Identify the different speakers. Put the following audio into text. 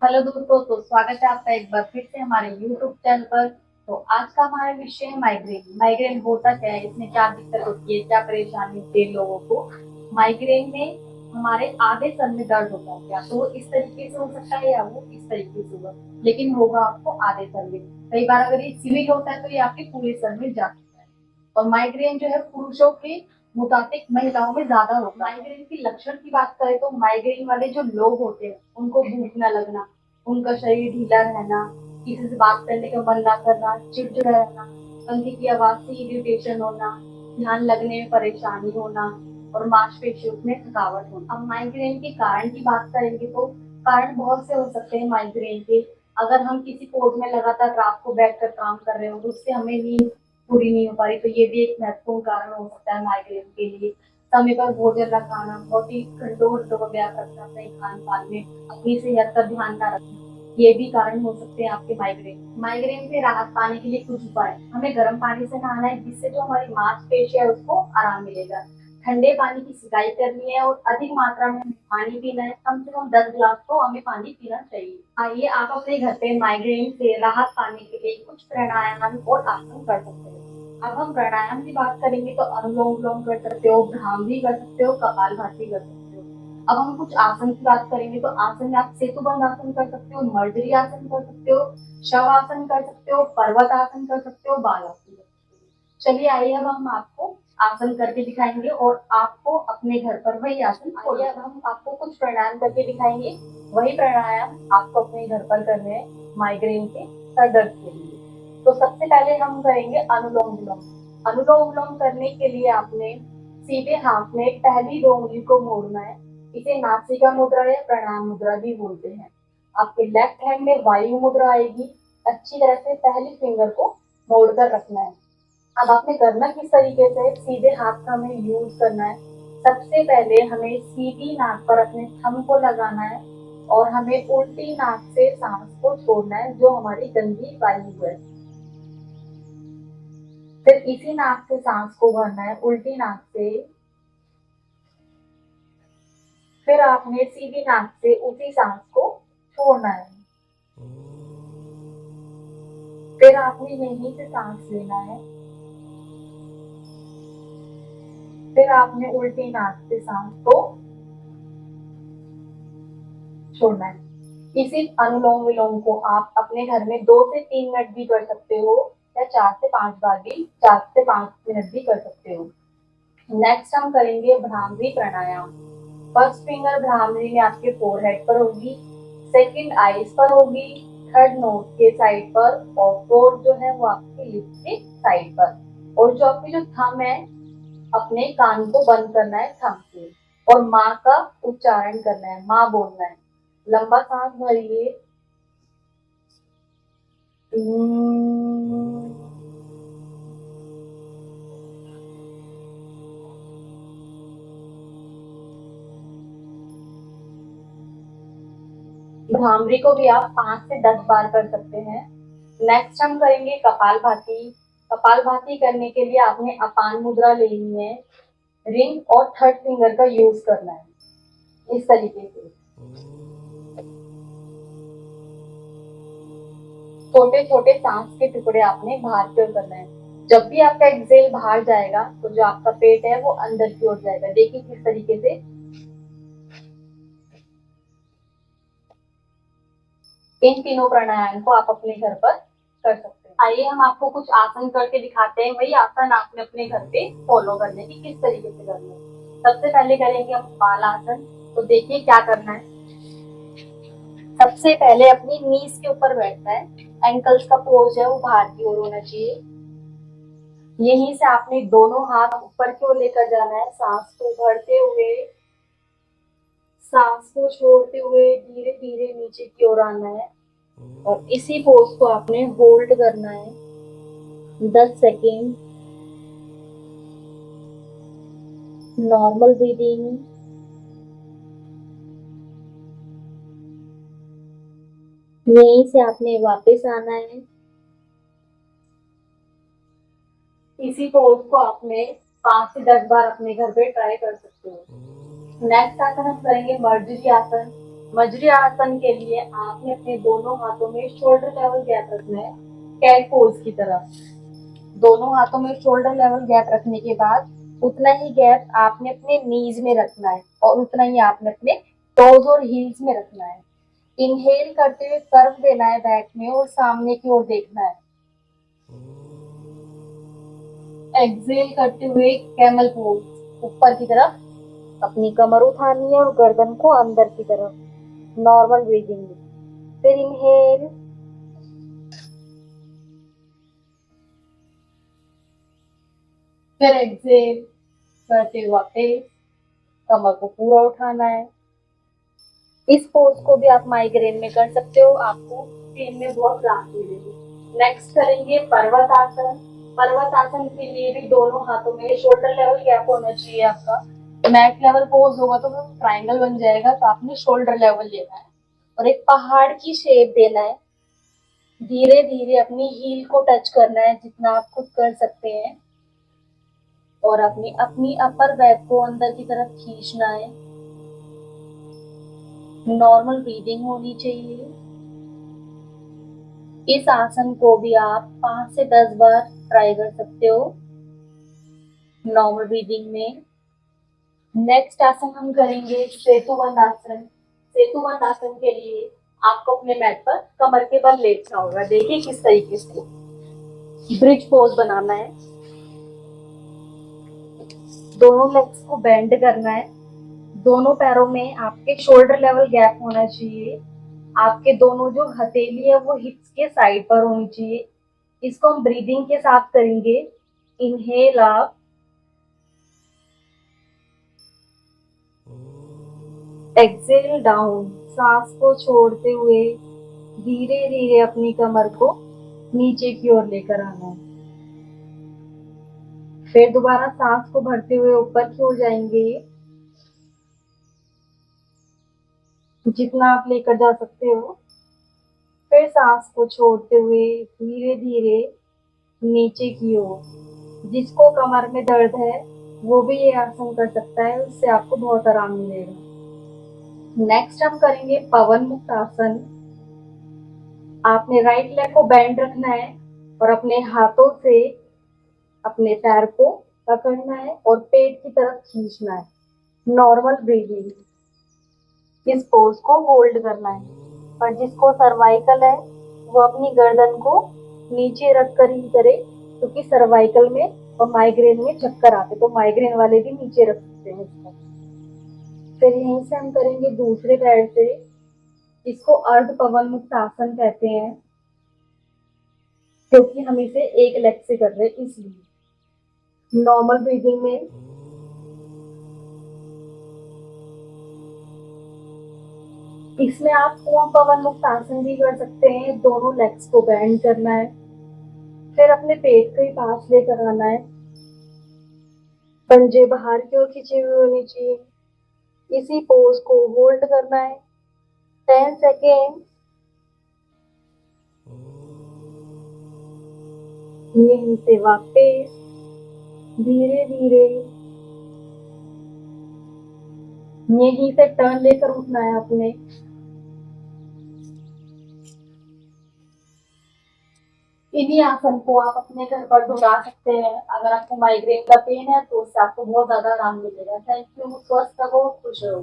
Speaker 1: Hello दोस्तों, तो स्वागत है आपका एक बार फिर से हमारे YouTube चैनल पर। तो आज का हमारा विषय है माइग्रेन। माइग्रेन होता क्या है, इसमें क्या दिक्कत होती है, क्या परेशानी होती है लोगों को। माइग्रेन में हमारे आधे सर में दर्द होता है क्या, तो वो इस तरीके से हो सकता है या वो इस तरीके से होगा, लेकिन होगा आपको आधे सर में। कई बार अगर ये सिविल होता है तो ये आपके पूरे सर में जा सकता है। और माइग्रेन जो है पुरुषों के मुताबिक महिलाओं में ज्यादा होता है। माइग्रेन की लक्षण की बात करें तो माइग्रेन वाले जो लोग होते हैं उनको भूख न लगना, उनका शरीर ढीला रहना, किसी से बात करने का मन ना करना, चिड़चिड़ा रहना, पंखे की आवाज से इरिटेशन होना, ध्यान लगने में परेशानी होना और मांसपेशियों में थकावट होना। अब माइग्रेन के कारण की बात करेंगे तो कारण बहुत से हो सकते हैं माइग्रेन के। अगर हम किसी पोज में लगातार रात को बैठकर काम कर रहे हो तो उससे हमें नींद पूरी नहीं हो पा रही, तो ये भी एक महत्वपूर्ण कारण हो सकता है माइग्रेन के लिए। समय पर भोजन न खाना, बहुत ही घंटों घंटों का गैप रखना अपने खान पान में, अपनी सेहत का ध्यान न रखना, ये भी कारण हो सकते हैं आपके माइग्रेन। माइग्रेन से राहत पाने के लिए कुछ उपाय: हमें गर्म पानी से नहाना है जिससे जो हमारी मांसपेशियां है उसको आराम मिलेगा। ठंडे पानी की सिकाई करनी है और अधिक मात्रा में हमें पानी पीना है, कम से कम 10 गिलास तो हमें पानी पीना चाहिए। आइए आप अपने घर पे माइग्रेन से राहत पाने के लिए कुछ प्राणायाम और आसन कर सकते हैं। अब हम प्राणायाम की बात करेंगे तो अनुलोम विलोम कर सकते हो, भ्रामरी कर सकते हो, कपालभाति कर सकते हो। अब हम कुछ आसन की बात करेंगे तो आसन में आप सेतुबंध आसन कर सकते हो, मर्जरी आसन कर सकते हो, शव आसन कर सकते हो, पर्वत आसन कर सकते हो, बाल आसन कर सकते हो। चलिए आइए अब हम आपको आसन करके दिखाएंगे और आपको अपने घर पर वही आसन, आइए अब हम आपको कुछ प्राणायाम करके दिखाएंगे। वही प्राणायाम आपको अपने घर पर करने हैं माइग्रेन के सर दर्द के लिए। तो सबसे पहले हम करेंगे अनुलोम विलोम। अनुलोम विलोम करने के लिए आपने सीधे हाथ में पहली 2 उंगली को मोड़ना है। इसे नासिका मुद्रा या प्राणायाम मुद्रा भी बोलते हैं। आपके लेफ्ट हैंड में वायु मुद्रा आएगी। अच्छी तरह से पहली फिंगर को मोड़कर रखना है। अब आपने करना किस तरीके से, सीधे हाथ का हमें यूज करना है। सबसे पहले हमें सीधी नाक पर अपने थंब को लगाना है और हमें उल्टी नाक से सांस को छोड़ना है, जो हमारी गंदी वायु है। फिर इसी नाक से सांस को भरना है उल्टी नाक से। फिर आपने सीधी नाक से उसी सांस को छोड़ना है। फिर आपने यहीं से सांस लेना है। फिर आपने उल्टी नाक से सांस को छोड़ना है। इसी अनुलोम विलोम को आप अपने घर में 2 से 3 मिनट भी कर सकते हो या 4 से 5 बार भी, 4 से 5 मिनट भी कर सकते हो। नेक्स्ट हम करेंगे भ्रामरी प्राणायाम। फर्स्ट फिंगर भ्रामरी में आपके फोरहेड पर होगी, सेकंड आईज पर होगी, थर्ड नोज के साइड पर और फोर्थ जो है वो आपकी लिप्स के साइड पर। और जो आपकी जो थंब है, अपने कान को बंद करना है थंब से और माँ का उच्चारण करना है, माँ बोलना है। लंबा सांस भरिए। भ्रामरी को भी आप 5 से 10 बार कर सकते हैं। नेक्स्ट हम करेंगे कपालभाति। कपालभाति करने के लिए आपने अपान मुद्रा लेनी है, रिंग और थर्ड फिंगर का यूज करना है इस तरीके से। छोटे छोटे सांस के टुकड़े आपने बाहर की ओर करना है। जब भी आपका एक्सेल बाहर जाएगा तो जो आपका पेट है वो अंदर की ओर जाएगा। देखिए किस तरीके से। इन तीनों प्राणायाम को आप अपने घर पर कर सकते हैं। आइए हम आपको कुछ आसन करके दिखाते हैं। वही आसन आपने अपने घर पे फॉलो करने की किस तरीके से करना है। सबसे पहले करेंगे हम बाल आसन। तो देखिए क्या करना है। सबसे पहले अपनी नीज के ऊपर बैठना है। एंकल्स का पोज है वो बाहर की ओर होना चाहिए। यहीं से आपने दोनों हाथ ऊपर की ओर लेकर जाना है, सांस को भरते हुए, सांस को छोड़ते हुए धीरे धीरे नीचे की ओर आना है और इसी पोज को आपने होल्ड करना है 10 सेकेंड। Normal breathing. यहीं से आपने वापस आना है। इसी पोज को आपने 5 से 10 बार अपने घर पे ट्राई कर सकते हो। नेक्स्ट आसन हम करेंगे मर्जरी आसन। मजरी आसन के लिए आपने अपने दोनों हाथों में शोल्डर लेवल गैप रखना है, कैट पोज की तरह। दोनों हाथों में शोल्डर लेवल गैप रखने के बाद उतना ही गैप आपने अपने नीज में रखना है और उतना ही आपने अपने टोज और हील्स में रखना है। इनहेल करते हुए कर्व देना है बैक में और सामने की ओर देखना है। एक्सेल करते हुए कैमल पोज, ऊपर की तरफ अपनी कमर उठानी है और गर्दन को अंदर की तरफ, नॉर्मल ब्रीदिंग में। फिर इनहेल, फिर एक्सेल करते हुए वापस कमर को पूरा उठाना है। इस पोज को भी आप माइग्रेन में कर सकते हो, आपको पेन में बहुत राहत मिलेगी। नेक्स्ट करेंगे पर्वत आसन। पर्वत आसन के लिए भी दोनों हाथों में शोल्डर लेवल गैप होना चाहिए आपका। नेक लेवल पोज होगा तो वो ट्रायंगल बन जाएगा, तो आपने शोल्डर लेवल लेना है और एक पहाड़ की शेप देना है। धीरे धीरे अपनी हील को टच करना है जितना आप खुद कर सकते हैं और अपनी अपनी अपर बैक को अंदर की तरफ खींचना है। नॉर्मल ब्रीदिंग होनी चाहिए। इस आसन को भी आप 5 से 10 बार ट्राई कर सकते हो नॉर्मल ब्रीदिंग में। नेक्स्ट आसन हम करेंगे सेतुबंध आसन। सेतुबंध आसन के लिए आपको अपने मैट पर कमर के बल लेटना होगा। देखिए किस तरीके से ब्रिज पोज बनाना है। दोनों लेग्स को बेंड करना है। दोनों पैरों में आपके शोल्डर लेवल गैप होना चाहिए। आपके दोनों जो हथेली है वो हिप्स के साइड पर होनी चाहिए। इसको हम ब्रीदिंग के साथ करेंगे। Inhale up, exhale down. सांस को छोड़ते हुए धीरे धीरे अपनी कमर को नीचे की ओर लेकर आना है। फिर दोबारा सांस को भरते हुए ऊपर की ओर जाएंगे, जितना आप लेकर जा सकते हो। फिर सांस को छोड़ते हुए धीरे धीरे नीचे की ओर। जिसको कमर में दर्द है वो भी ये आसन कर सकता है, उससे आपको बहुत आराम मिलेगा। नेक्स्ट हम करेंगे पवन मुक्त आसन। आपने राइट लेग को बेंड रखना है और अपने हाथों से अपने पैर को पकड़ना है और पेट की तरफ खींचना है। Normal breathing. इस पोज को होल्ड करना है। पर जिसको सर्वाइकल है वो अपनी गर्दन को नीचे रख कर ही करे, क्योंकि सर्वाइकल में और माइग्रेन में चक्कर आते, तो माइग्रेन वाले भी नीचे रख सकते हैं इसको। फिर यहीं से हम करेंगे दूसरे पैर से। इसको अर्ध पवन मुक्त आसन कहते हैं, क्योंकि हम इसे एक लेग से कर रहे हैं इसलिए। नॉर्मल ब्रीदिंग में इसमें आप पूर्ण पवन मुक्त आसन भी कर सकते हैं। दोनों लेग्स को बेंड करना है, फिर अपने पेट के पास लेकर आना है। पंजे बाहर की ओर खींचे हुए होने चाहिए। इसी पोज को होल्ड करना है 10 सेकेंड। यहीं से वापस धीरे धीरे यहीं से टर्न लेकर उठना है अपने। इन्हीं आसन को आप अपने घर पर दोहरा सकते हैं। अगर आपको माइग्रेन का पेन है तो उससे आपको बहुत ज्यादा आराम मिलेगा। Thank you. स्वस्थ रहो, खुश रहो।